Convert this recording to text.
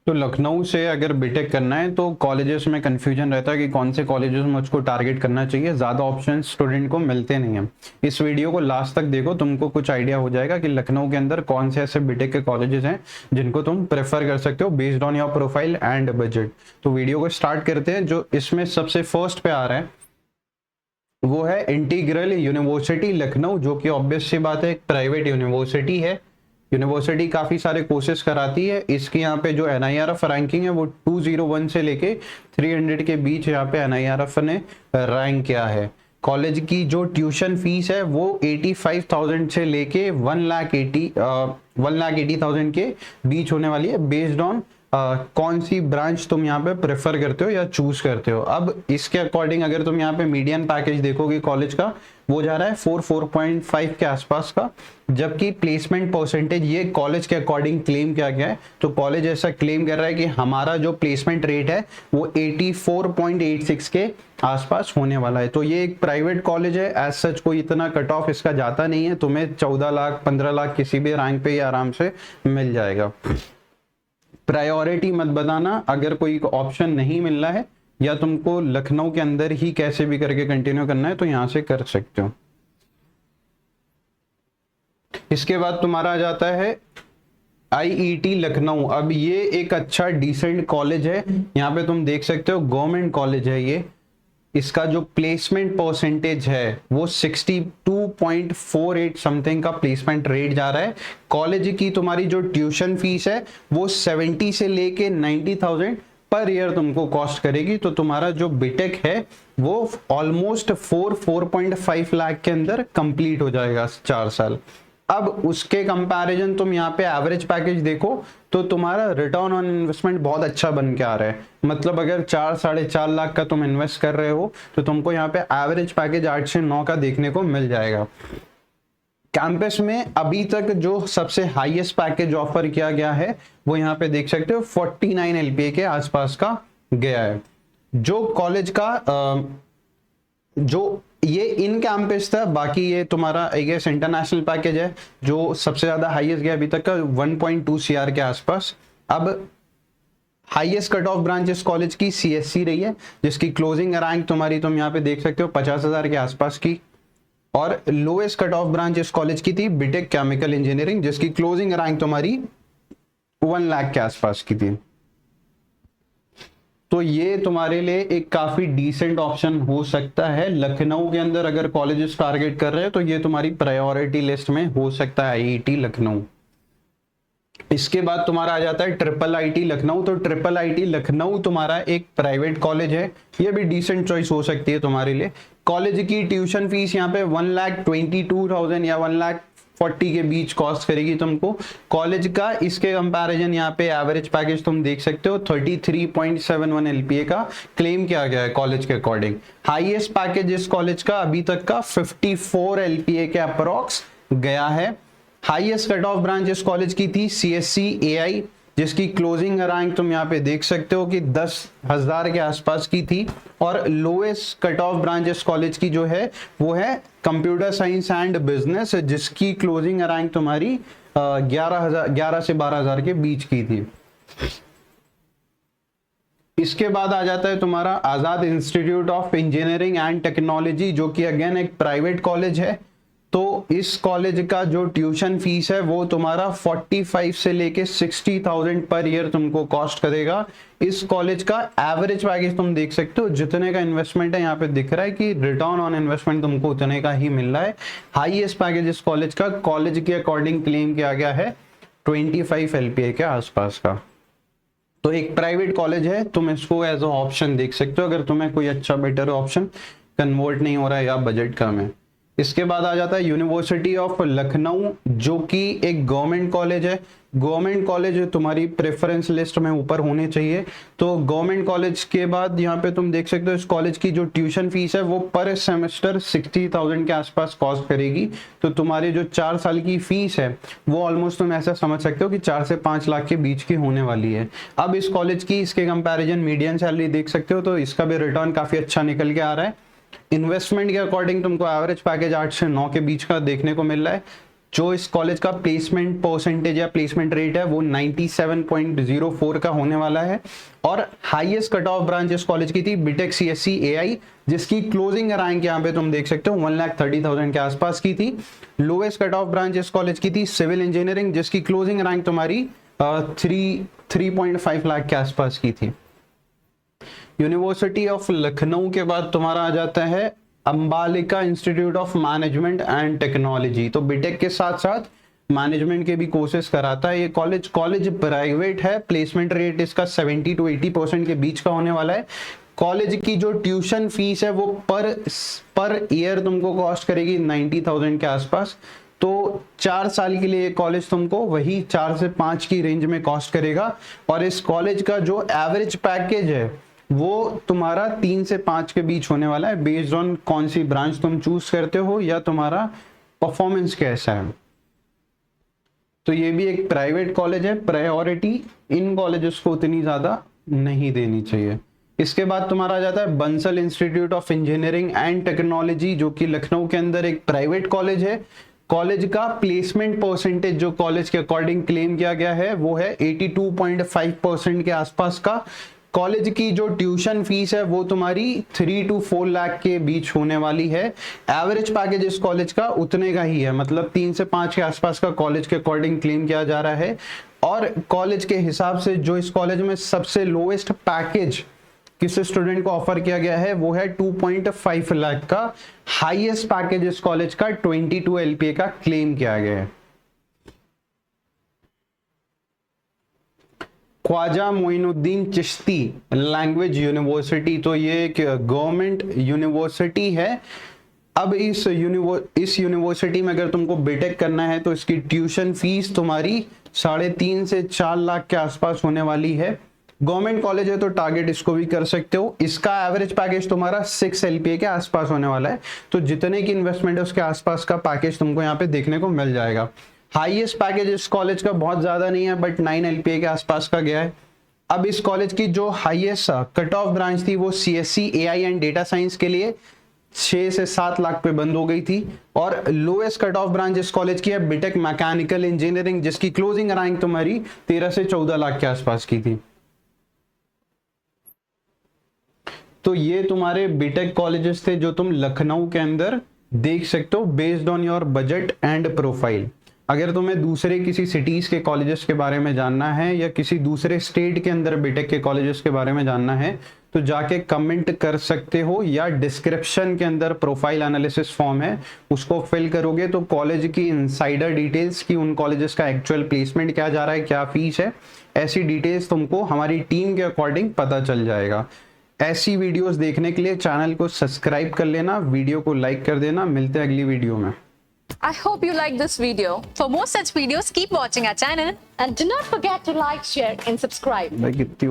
तो लखनऊ से अगर बीटेक करना है तो कॉलेजेस में कंफ्यूजन रहता है कि कौन से कॉलेजेस में उसको टारगेट करना चाहिए। ज़्यादा ऑप्शन स्टूडेंट को मिलते नहीं हैं। इस वीडियो को लास्ट तक देखो, तुमको कुछ आइडिया हो जाएगा कि लखनऊ के अंदर कौन से ऐसे बीटेक के कॉलेजेस हैं जिनको तुम प्रेफर कर सकते हो based on your profile and budget. तो वीडियो को स्टार्ट करते हैं। जो इसमें सबसे फर्स्ट पे आ रहा है वो है इंटीग्रल यूनिवर्सिटी लखनऊ, जो कि ऑब्वियस सी बात है एक प्राइवेट यूनिवर्सिटी है। यूनिवर्सिटी काफ़ी सारे कोर्सेज कराती है। इसकी यहाँ पे जो NIRF रैंकिंग है वो 201 से लेके 300 के बीच यहाँ पे NIRF ने रैंक किया है। कॉलेज की जो ट्यूशन फीस है वो 85,000 से लेके 1,80,000 के बीच होने वाली है, बेस्ड ऑन कौन सी ब्रांच तुम यहाँ पे प्रेफर करते हो या चूज करते हो। अब इसके अकॉर्डिंग अगर तुम यहाँ पे मीडियन पैकेज देखोगे कॉलेज का, वो जा रहा है 4.5 के आसपास का, जबकि प्लेसमेंट परसेंटेज ये कॉलेज के अकॉर्डिंग क्लेम किया गया है। तो कॉलेज ऐसा क्लेम कर रहा है कि हमारा जो प्लेसमेंट रेट है वो 84.86 के आसपास होने वाला है। तो ये एक प्राइवेट कॉलेज है, एज सच कोई इतना कट ऑफ इसका जाता नहीं है। तुम्हें 14 लाख 15 लाख किसी भी रैंक पे आराम से मिल जाएगा। प्रायोरिटी मत बताना अगर कोई ऑप्शन नहीं मिल रहा है या तुमको लखनऊ के अंदर ही कैसे भी करके कंटिन्यू करना है तो यहां से कर सकते हो। इसके बाद तुम्हारा आ जाता है IET लखनऊ। अब ये एक अच्छा डिसेंट कॉलेज है। यहाँ पे तुम देख सकते हो गवर्नमेंट कॉलेज है ये। इसका जो प्लेसमेंट परसेंटेज है वो 62.48 समथिंग का प्लेसमेंट रेट जा रहा है। कॉलेज की तुम्हारी जो ट्यूशन फीस है वो 70 से लेके 90,000 पर ईयर तुमको कॉस्ट करेगी। तो तुम्हारा जो बीटेक है वो ऑलमोस्ट 4.5 लाख के अंदर कंप्लीट हो जाएगा 4 साल। अब उसके कंपैरिजन तुम यहाँ पे एवरेज पैकेज देखो तो तुम्हारा रिटर्न ऑन इन्वेस्टमेंट बहुत अच्छा बन के आ रहा है। मतलब अगर 4-4.5 लाख का तुम इन्वेस्ट कर रहे हो तो तुमको यहाँ पे एवरेज पैकेज 8 से 9 का देखने को मिल जाएगा। कैंपस में अभी तक जो सबसे हाईएस्ट पैकेज ऑफर किया गया है वो यहाँ पे देख सकते हो 49 LPA के आसपास का गया है। जो कॉलेज का जो ये इन कैंपस था, बाकी ये तुम्हारा आई गेस इंटरनेशनल पैकेज है जो सबसे ज्यादा हाईएस्ट गया अभी तक का 1.2 CR के आसपास। अब हाईएस्ट कट ऑफ ब्रांच इस कॉलेज की CSC रही है, जिसकी क्लोजिंग रैंक तुम्हारी तुम यहाँ पे देख सकते हो 50,000 के आसपास की। और लोएस्ट कट ऑफ ब्रांच इस कॉलेज की थी बीटेक केमिकल इंजीनियरिंग, जिसकी क्लोजिंग रैंक तुम्हारी 1 लाख के आसपास की थी। तो ये तुम्हारे लिए एक काफी डिसेंट ऑप्शन हो सकता है। लखनऊ के अंदर अगर कॉलेजेस टारगेट कर रहे हैं तो ये तुम्हारी प्रायोरिटी लिस्ट में हो सकता है IET लखनऊ। इसके बाद तुम्हारा आ जाता है IIIT लखनऊ। तो IIIT लखनऊ तुम्हारा एक प्राइवेट कॉलेज है, ये भी डिसेंट चॉइस हो सकती है तुम्हारे लिए। कॉलेज की ट्यूशन फीस यहाँ पे 1,22,000 या 1,40,000 के बीच कॉस्ट करेगी तुमको। कॉलेज का इसके कंपैरिजन यहाँ पे एवरेज पैकेज तुम देख सकते हो 33.71 LPA का क्लेम किया गया है कॉलेज के अकॉर्डिंग। हाईएस्ट पैकेज इस कॉलेज का अभी तक का 54 LPA के अप्रोक्स गया है। हाईएस्ट कट ऑफ ब्रांच इस कॉलेज की थी CSC AI, जिसकी क्लोजिंग रैंक तुम यहाँ पे देख सकते हो कि 10,000 के आसपास की थी। और लोएस्ट कट ऑफ ब्रांच इस कॉलेज की जो है वो है कंप्यूटर साइंस एंड बिजनेस, जिसकी क्लोजिंग रैंक तुम्हारी 11 से 12,000 के बीच की थी। इसके बाद आ जाता है तुम्हारा Azad institute of engineering and technology, जो कि अगेन एक प्राइवेट कॉलेज है। तो इस कॉलेज का जो ट्यूशन फीस है वो तुम्हारा 45 से लेके 60,000 पर ईयर तुमको कॉस्ट करेगा। इस कॉलेज का एवरेज पैकेज तुम देख सकते हो जितने का इन्वेस्टमेंट है यहाँ पे दिख रहा है कि रिटर्न ऑन इन्वेस्टमेंट तुमको उतने का ही मिल रहा है। हाईएस्ट पैकेज इस कॉलेज का कॉलेज के अकॉर्डिंग क्लेम किया गया है 25 LPA के आसपास का। तो एक प्राइवेट कॉलेज है, तुम इसको एज अ ऑप्शन देख सकते हो अगर तुम्हें कोई अच्छा बेटर ऑप्शन कन्वर्ट नहीं हो रहा है या बजट कम है। इसके बाद आ जाता है यूनिवर्सिटी ऑफ लखनऊ, जो कि एक गवर्नमेंट कॉलेज है। गवर्नमेंट कॉलेज तुम्हारी प्रेफरेंस लिस्ट में ऊपर होने चाहिए। तो गवर्नमेंट कॉलेज के बाद यहाँ पे तुम देख सकते हो इस कॉलेज की जो ट्यूशन फीस है वो पर सेमेस्टर 60,000 के आसपास कॉस्ट करेगी। तो तुम्हारी जो 4 साल की फीस है वो ऑलमोस्ट तुम ऐसा समझ सकते हो कि 4 से 5 लाख के बीच की होने वाली है। अब इस कॉलेज की इसके कंपेरिजन मीडियन सैलरी देख सकते हो, तो इसका भी रिटर्न काफी अच्छा निकल के आ रहा है। इन्वेस्टमेंट के अकॉर्डिंग तुमको एवरेज पैकेज 8 से 9 के बीच का देखने को मिल रहा है। जो इस कॉलेज का प्लेसमेंट परसेंटेज या प्लेसमेंट रेट है वो 97.04 का होने वाला है। और हाईएस्ट कट ऑफ ब्रांच इस कॉलेज की थी बीटेक सीएससी एआई, जिसकी क्लोजिंग रैंक यहाँ पे तुम देख सकते हो 1,30,000 के आसपास की थी। लोएस्ट कट ऑफ ब्रांच इस कॉलेज की थी सिविल इंजीनियरिंग, जिसकी क्लोजिंग रैंक तुम्हारी 3.5 लाख के आसपास की थी। यूनिवर्सिटी ऑफ लखनऊ के बाद तुम्हारा आ जाता है Ambalika institute of management and technology. तो बीटेक के साथ साथ मैनेजमेंट के भी कोर्सेज कराता है ये कॉलेज प्राइवेट है। प्लेसमेंट रेट इसका 70 to 80% के बीच का होने वाला है। कॉलेज की जो ट्यूशन फीस है वो पर ईयर तुमको कॉस्ट करेगी 90,000 के आसपास। तो 4 साल के लिए कॉलेज तुमको वही 4 से 5 की रेंज में कॉस्ट करेगा। और इस कॉलेज का जो एवरेज पैकेज है वो तुम्हारा 3 से 5 के बीच होने वाला है, बेस्ड ऑन कौन सी ब्रांच तुम चूज करते हो या तुम्हारा परफॉर्मेंस कैसा है। तो ये भी एक प्राइवेट कॉलेज है, प्रायोरिटी इन कॉलेजेस को उतनी ज्यादा नहीं देनी चाहिए। इसके बाद तुम्हारा आ जाता है Bansal institute of engineering and technology, जो कि लखनऊ के अंदर एक प्राइवेट कॉलेज है। कॉलेज का प्लेसमेंट परसेंटेज जो कॉलेज के अकॉर्डिंग क्लेम किया गया है वो है 82.5% के आसपास का। कॉलेज की जो ट्यूशन फीस है वो तुम्हारी 3 to 4 लाख के बीच होने वाली है। एवरेज पैकेज इस कॉलेज का उतने का ही है, मतलब 3 से 5 के आसपास का कॉलेज के अकॉर्डिंग क्लेम किया जा रहा है। और कॉलेज के हिसाब से जो इस कॉलेज में सबसे लोएस्ट पैकेज किसी स्टूडेंट को ऑफर किया गया है वो है 2.5 लाख का। हाईएस्ट पैकेज इस कॉलेज का 22 LPA का क्लेम किया गया है। ख्वाजा मोइनुद्दीन चिश्ती लैंग्वेज यूनिवर्सिटी, तो ये एक गवर्नमेंट यूनिवर्सिटी है। अब इस यूनिवर्सिटी में अगर तुमको बीटेक करना है तो इसकी ट्यूशन फीस तुम्हारी 3.5 से 4 लाख के आसपास होने वाली है। गवर्नमेंट कॉलेज है तो टारगेट इसको भी कर सकते हो। इसका एवरेज पैकेज तुम्हारा 6 LPA के आसपास होने वाला है। तो जितने की इन्वेस्टमेंट है उसके आसपास का पैकेज तुमको यहाँ पे देखने को मिल जाएगा। हाईएस्ट पैकेज इस कॉलेज का बहुत ज्यादा नहीं है, बट 9 LPA के आसपास का गया है। अब इस कॉलेज की जो हाईएस्ट कट ऑफ ब्रांच थी वो CSC AI and data science के लिए 6 से 7 लाख पे बंद हो गई थी। और लोएस्ट कट ऑफ ब्रांच इस कॉलेज की है बीटेक मैकेनिकल इंजीनियरिंग, जिसकी क्लोजिंग रैंक तुम्हारी 13 से 14 लाख के आसपास की थी। तो ये तुम्हारे बीटेक कॉलेजेस थे जो तुम लखनऊ के अंदर देख सकते हो based on your budget and profile. अगर तुम्हें दूसरे किसी सिटीज के कॉलेजेस के बारे में जानना है या किसी दूसरे स्टेट के अंदर बीटेक के कॉलेजेस के बारे में जानना है तो जाके कमेंट कर सकते हो, या डिस्क्रिप्शन के अंदर प्रोफाइल एनालिसिस फॉर्म है उसको फिल करोगे तो कॉलेज की इनसाइडर डिटेल्स की, उन कॉलेजेस का एक्चुअल प्लेसमेंट क्या जा रहा है, क्या फीस है, ऐसी डिटेल्स तुमको हमारी टीम के अकॉर्डिंग पता चल जाएगा। ऐसी वीडियोस देखने के लिए चैनल को सब्सक्राइब कर लेना, वीडियो को लाइक कर देना। मिलते हैं अगली वीडियो में। I hope you like this video. For more such videos, keep watching our channel. And do not forget to like, share and subscribe. भाई कितनी